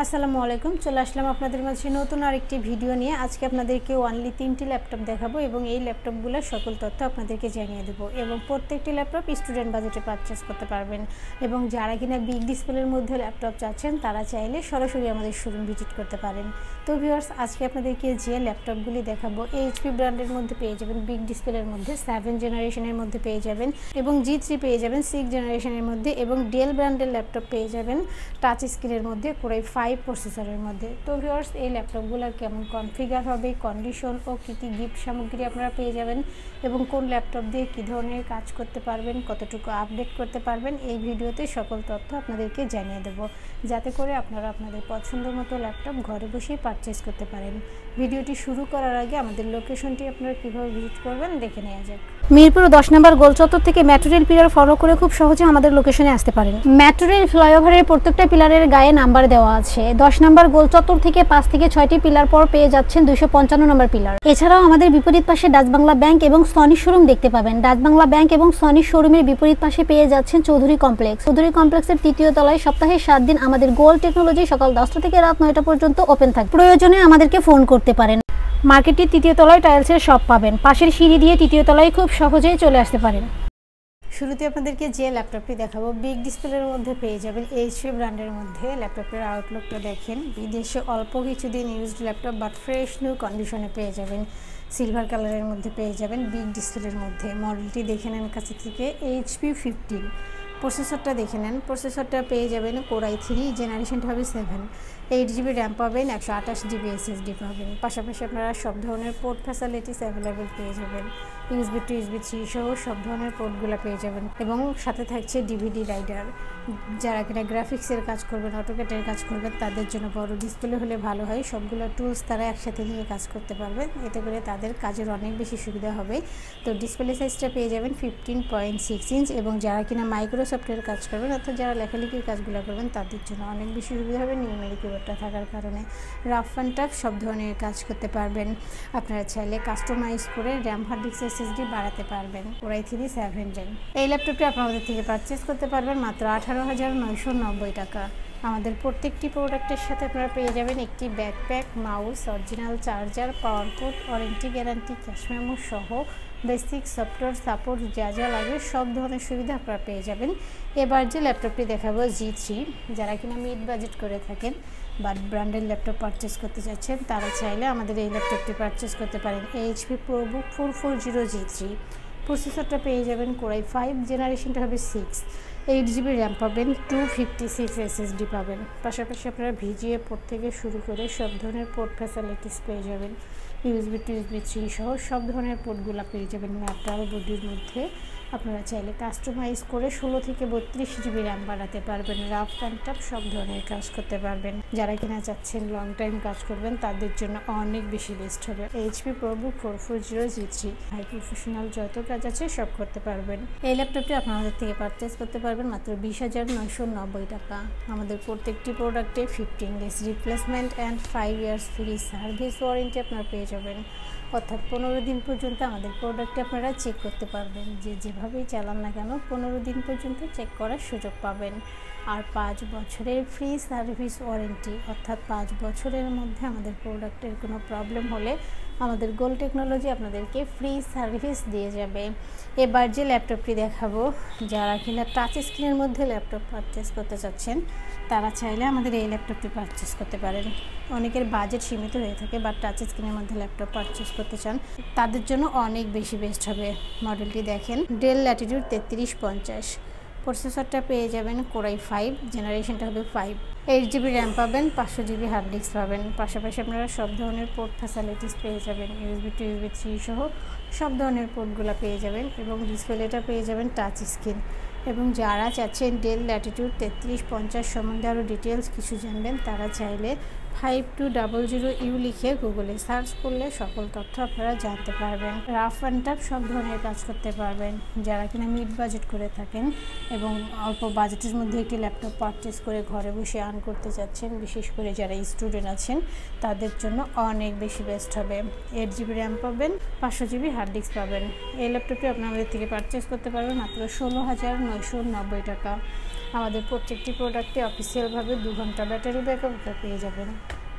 আসসালামু আলাইকুম, চলে আসলাম আপনাদের মাঝে নতুন আরেকটি ভিডিও নিয়ে। আজকে আপনাদেরকে অনলি 3টি ল্যাপটপ দেখাবো এবং এই ল্যাপটপগুলোর সকল তথ্য আপনাদেরকে জানিয়ে দেবো এবং প্রত্যেকটি ল্যাপটপ স্টুডেন্ট বাজেটে পারচেস করতে পারবেন এবং যারা কিনা বিগ ডিসপ্লের মধ্যে ল্যাপটপ চাচ্ছেন তারা চাইলে সরাসরি আমাদের শোরুম ভিজিট করতে পারেন। তো ভিউয়ার্স, আজকে আপনাদেরকে যে ল্যাপটপগুলি দেখাবো এইচপি ব্র্যান্ডের মধ্যে পেয়ে যাবেন, বিগ ডিসপ্লের মধ্যে 7 জেনারেশনের মধ্যে পেয়ে যাবেন এবং G3 পেয়ে যাবেন 6 জেনারেশনের মধ্যে এবং ডেল ব্র্যান্ডের ল্যাপটপ পেয়ে যাবেন টাচ স্ক্রিনের মধ্যে, কোরাই 5 প্রসেসরের মধ্যে। তো ভিউয়ার্স, এই ল্যাপটপগুলোর কেমন কনফিগার হবে, কন্ডিশন ও কী কী গিফট সামগ্রী আপনারা পেয়ে যাবেন এবং কোন ল্যাপটপ দিয়ে কী ধরনের কাজ করতে পারবেন, কতটুকু আপডেট করতে পারবেন, এই ভিডিওতে সকল তথ্য আপনাদেরকে জানিয়ে দেব, যাতে করে আপনারা আপনাদের পছন্দ মতো ল্যাপটপ ঘরে বসেই পারচেস করতে পারেন। ভিডিওটি শুরু করার আগে আমাদের লোকেশনটি আপনারা কীভাবে ভিজিট করবেন দেখে নেওয়া যাক। মিরপুর 10 নম্বর গোল চত্বর থেকে মেট্রো রেল পিলার ফলো করে খুব সহজে আমাদের লোকেশনে আসতে পারেন। মেট্রো রেল ফ্লাইওভারের প্রত্যেকটা পিলারের গায়ে নাম্বার দেওয়া আছে। 10 নম্বর গোল চত্বর থেকে 5 থেকে 6টি পিলার পর পেয়ে যাচ্ছেন 255 নম্বর পিলার। এছাড়াও আমাদের বিপরীত পাশে ডাচ বাংলা ব্যাংক এবং সনি শোরুম দেখতে পাবেন। ডাচ বাংলা ব্যাংক এবং সনি শোরুমের বিপরীত পাশে পেয়ে যাচ্ছেন চৌধুরী কমপ্লেক্স। চৌধুরী কমপ্লেক্সের 3য় তলায় সপ্তাহে 7 দিন আমাদের গোল টেকনোলজি সকাল 10টা থেকে রাত 9টা পর্যন্ত ওপেন থাকে। প্রয়োজনে আমাদেরকে ফোন করতে পারেন। মার্কেটটির 3য় তলায় টাইলসের শপ পাবেন। পাশের সিঁড়ি দিয়ে 3য় তলায় খুব সহজেই চলে আসতে পারেন। শুরুতে আপনাদেরকে যে ল্যাপটপটি দেখাবো বিগ ডিসপ্লের মধ্যে পেয়ে যাবেন এইচপি ব্র্যান্ডের মধ্যে। ল্যাপটপের আউটলুকটা দেখেন, বিদেশে অল্প কিছুদিন used laptop but fresh new কন্ডিশনে পেয়ে যাবেন। সিলভার কালারের মধ্যে পেয়ে যাবেন বিগ ডিসপ্লের মধ্যে। মডেলটি দেখে নেন কাছে থেকে, HP 15। প্রসেসরটা দেখে নেন, প্রসেসরটা পেয়ে যাবেন কোরাই 3, জেনারেশনটা হবে 7। 8GB র্যাম পাবেন, 128GB SSD পাবেন। পাশাপাশি আপনারা সব ধরনের পোর্ট ফ্যাসিলিটিস অ্যাভেলেবেল পেয়ে যাবেন। USB to USB 3 সহ সব ধরনের পোর্টগুলো পেয়ে যাবেন এবং সাথে থাকছে DVD রাইডার। যারা কিনা গ্রাফিক্সের কাজ করবেন, অটোক্যাডের কাজ করবেন, তাদের জন্য বড় ডিসপ্লে হলে ভালো হয়। সবগুলো টুলস তারা একসাথে নিয়ে কাজ করতে পারবেন, এতে করে তাদের কাজের অনেক বেশি সুবিধা হবে। তো ডিসপ্লে সাইজটা পেয়ে যাবেন 15.6 ইঞ্চ এবং যারা কিনা মাইক্রোসফটের কাজ করবেন অর্থাৎ যারা লেখালেখির কাজগুলো করবেন তাদের জন্য অনেক বেশি সুবিধা হবে নিউমেরিক কিবোর্ডটা থাকার কারণে। রাফ অ্যান্ড টাফ সব ধরনের কাজ করতে পারবেন। আপনারা চাইলে কাস্টমাইজ করে র্যাম, হার্ড ডিস্ক, SSD বাড়াতে পারবেন। Core i 3 7 gen. এই ল্যাপটপটি আপনাদের থেকে পারচেস করতে পারবেন মাত্র 18,990 টাকা। আমাদের প্রত্যেকটি প্রোডাক্টের সাথে আপনারা পেয়ে যাবেন একটি backpack, mouse, original charger, power cord, warranty guarantee, cash memo সহ বেসিক সফটওয়্যার সাপোর্ট যা যা লাগবে সব ধরনের সুবিধা আপনারা পেয়ে যাবেন। এবার যে ল্যাপটপটি দেখাবো G3, যারা কিনা মিড বাজেট করে থাকেন বাট ব্র্যান্ডের ল্যাপটপ পারচেস করতে চাচ্ছেন তারা চাইলে আমাদের এই ল্যাপটপটি পারচেস করতে পারেন। HP ProBook 440 G3। প্রসেসরটা পেয়ে যাবেন কোরাই 5, জেনারেশনটা হবে 6। 8GB র্যাম পাবেন, 256 SSD পাবেন। পাশাপাশি আপনারা VGA পোর্ট থেকে শুরু করে সব ধরনের পোর্ট ফ্যাসিলিটিস পেয়ে যাবেন। USB to USB 3 সহ সব ধরনের পোর্টগুলো পেয়ে যাবেন মেটাল বডির মধ্যে। আপনারা চাইলে কাস্টমাইজ করে 16 থেকে 32GB র্যাম বাড়াতে পারবেন। রাফ অ্যান্ড টাফ সব ধরনের কাজ করতে পারবেন। যারা কিনা চাচ্ছেন লং টাইম কাজ করবেন তাদের জন্য অনেক বেশি বেস্ট হবে। HP ProBook 440 G3 high professional যত কাজ আছে সব করতে পারবেন। এই ল্যাপটপটি আপনাদের থেকে পারচেস করতে পারবেন মাত্র 20,990 টাকা। আমাদের প্রত্যেকটি প্রোডাক্টে 15 days replacement and 5 years free service warranty আপনারা পেয়ে যাবেন। অর্থাৎ 15 দিন পর্যন্ত আমাদের প্রোডাক্টটি আপনারা চেক করতে পারবেন। যেভাবেই চালান না কেন 15 দিন পর্যন্ত চেক করার সুযোগ পাবেন। আর 5 বছরের ফ্রি সার্ভিস ওয়ারেন্টি, অর্থাৎ 5 বছরের মধ্যে আমাদের প্রোডাক্টের কোনো প্রবলেম হলে আমাদের গোল টেকনোলজি আপনাদেরকে ফ্রি সার্ভিস দিয়ে যাবে। এবার যে ল্যাপটপটি দেখাবো, যারা কিনা টাচ স্ক্রিনের মধ্যে ল্যাপটপ পারচেস করতে চাচ্ছেন তারা চাইলে আমাদের এই ল্যাপটপটি পারচেস করতে পারেন। অনেকের বাজেট সীমিত হয়ে থাকে বাট টাচ স্ক্রিনের মধ্যে ল্যাপটপ পারচেস করতে চান তাদের জন্য অনেক বেশি বেস্ট হবে। মডেলটি দেখেন, ডেল ল্যাটিটিউড 3350। প্রসেসরটা পেয়ে যাবেন কোরাই 5, জেনারেশনটা হবে 5। 8GB র্যাম পাবেন, 500GB হার্ড ডিস্ক পাবেন। পাশাপাশি আপনারা সব ধরনের পোর্ট ফ্যাসিলিটিস পেয়ে যাবেন। USB to USB 3 সহ সব ধরনের পোর্টগুলো পেয়ে যাবেন এবং ডিসপ্লেটা পেয়ে যাবেন টাচ স্ক্রিন। এবং যারা চাচ্ছেন ডেল ল্যাটিটিউড 3350 সম্বন্ধে আরও ডিটেলস কিছু জানবেন তারা চাইলে 5200U লিখে গুগলে সার্চ করলে সকল তথ্য আপনারা জানতে পারবেন। রাফ অ্যান্ড টাফ সব ধরনের কাজ করতে পারবেন। যারা কিনা মিড বাজেট করে থাকেন এবং অল্প বাজেটের মধ্যে একটি ল্যাপটপ পারচেস করে ঘরে বসে আর্ন করতে চাচ্ছেন, বিশেষ করে যারা স্টুডেন্ট আছেন তাদের জন্য অনেক বেশি বেস্ট হবে। 8GB র্যাম পাবেন, 500GB হার্ড ডিস্ক পাবেন। এই ল্যাপটপটি আপনাদের থেকে পারচেস করতে পারবেন মাত্র 16,990 টাকা। আমাদের প্রত্যেকটি প্রোডাক্টে অফিসিয়ালভাবে 2 ঘন্টা ব্যাটারি ব্যাকআপ পেয়ে যাবেন।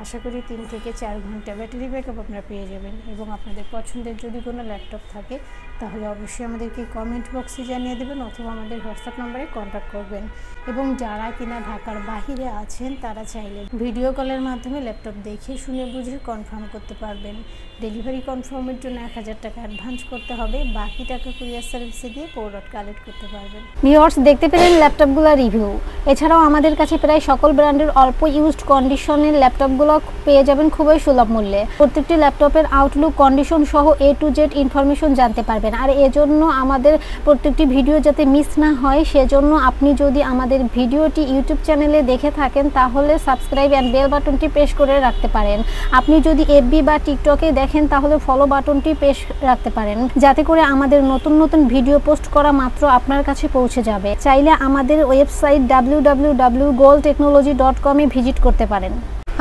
আশা করি 3 থেকে 4 ঘন্টা ব্যাটারি ব্যাকআপ আপনারা পেয়ে যাবেন। এবং আপনাদের পছন্দের যদি কোনো ল্যাপটপ থাকে তাহলে অবশ্যই আমাদেরকে কমেন্ট বক্সে জানিয়ে দেবেন অথবা আমাদের হোয়াটসঅ্যাপ নম্বরে কন্ট্যাক্ট করবেন। এবং যারা কিনা ঢাকার বাহিরে আছেন তারা চাইলে ভিডিও কলের মাধ্যমে ল্যাপটপ দেখে শুনে বুঝে কনফার্ম করতে পারবেন। ডেলিভারি কনফার্মের জন্য 1000 টাকা অ্যাডভান্স করতে হবে, বাকি টাকা কুরিয়ার সার্ভিসে দিয়ে প্রোডাক্ট কালেক্ট করতে পারবেন। ভিউয়ার্স, দেখতে পেলেন ল্যাপটপগুলোর রিভিউ। এছাড়াও আমাদের কাছে প্রায় সকল ব্র্যান্ডের অল্প ইউজড কন্ডিশনের ল্যাপটপগুলো পেয়ে যাবেন খুবই সুলভ মূল্যে। প্রত্যেকটি ল্যাপটপের আউটলুক, কন্ডিশন সহ A to Z ইনফরমেশন জানতে পারবেন। আর এজন্য আমাদের প্রত্যেকটি ভিডিও যাতে মিস না হয় সেজন্য আপনি যদি আমাদের ভিডিওটি ইউটিউব চ্যানেলে দেখে থাকেন তাহলে সাবস্ক্রাইব অ্যান্ড বেল বাটনটি প্রেস করে রাখতে পারেন। আপনি যদি FB বা টিকটকে দেখেন তাহলে ফলো বাটনটি প্রেস রাখতে পারেন, যাতে করে আমাদের নতুন নতুন ভিডিও পোস্ট করা মাত্র আপনার কাছে পৌঁছে যাবে। চাইলে আমাদের ওয়েবসাইট www.goltechnology.com এ ভিজিট করতে পারেন।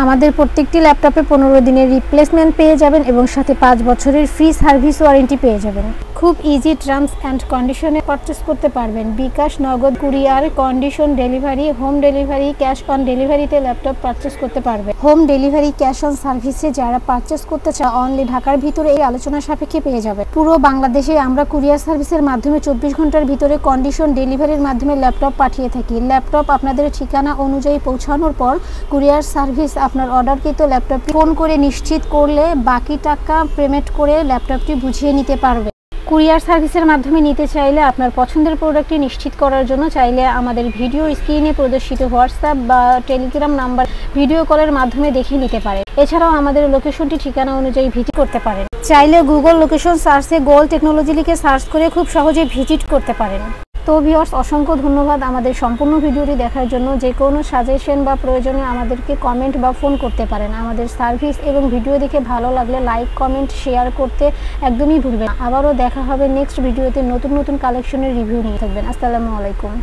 আমাদের প্রত্যেকটি ল্যাপটপে 15 দিনের রিপ্লেসমেন্ট পেয়ে যাবেন এবং সাথে 5 বছরের ফ্রি সার্ভিস ওয়ারেন্টি পেয়ে যাবেন। খুব ইজি টার্মস অ্যান্ড কন্ডিশনে পারচেস করতে পারবেন। বিকাশ, নগদ, courier, condition delivery, home delivery, cash on ডেলিভারিতে ল্যাপটপ পারচেস করতে পারবেন। হোম ডেলিভারি, ক্যাশ অন সার্ভিসে যারা পারচেস করতে চায় অনলি ঢাকার ভিতরে এই আলোচনা সাপেক্ষে পেয়ে যাবেন। পুরো বাংলাদেশে আমরা কুরিয়ার সার্ভিসের মাধ্যমে 24 ঘন্টার ভিতরে কন্ডিশন ডেলিভারির মাধ্যমে ল্যাপটপ পাঠিয়ে থাকি। ল্যাপটপ আপনাদের ঠিকানা অনুযায়ী পৌঁছানোর পর কুরিয়ার সার্ভিস আপনার অর্ডারকৃত ল্যাপটপটি ফোন করে নিশ্চিত করলে বাকি টাকা পেমেন্ট করে ল্যাপটপটি বুঝিয়ে নিতে পারবে। কুরিয়ার সার্ভিসের মাধ্যমে নিতে চাইলে আপনার পছন্দের প্রোডাক্টটি নিশ্চিত করার জন্য চাইলে আমাদের ভিডিও স্ক্রিনে প্রদর্শিত হোয়াটসঅ্যাপ বা টেলিগ্রাম নাম্বার ভিডিও কলের মাধ্যমে দেখে নিতে পারেন। এছাড়াও আমাদের লোকেশনটি ঠিকানা অনুযায়ী ভিজিট করতে পারেন। চাইলে গুগল লোকেশন সার্চে গোল্ড টেকনোলজি লিখে সার্চ করে খুব সহজে ভিজিট করতে পারেন। তো ভিউয়ার্স, অসংখ্য ধন্যবাদ আমাদের সম্পূর্ণ ভিডিওটি দেখার জন্য। যে কোনো সাজেশন বা প্রয়োজনে আমাদেরকে কমেন্ট বা ফোন করতে পারেন। আমাদের সার্ভিস এবং ভিডিও দেখে ভালো লাগলে লাইক, কমেন্ট, শেয়ার করতে একদমই ভুলবেন। আবারও দেখা হবে নেক্সট ভিডিওতে নতুন নতুন কালেকশনের রিভিউ নিয়ে। থাকবেন। আসসালামু আলাইকুম।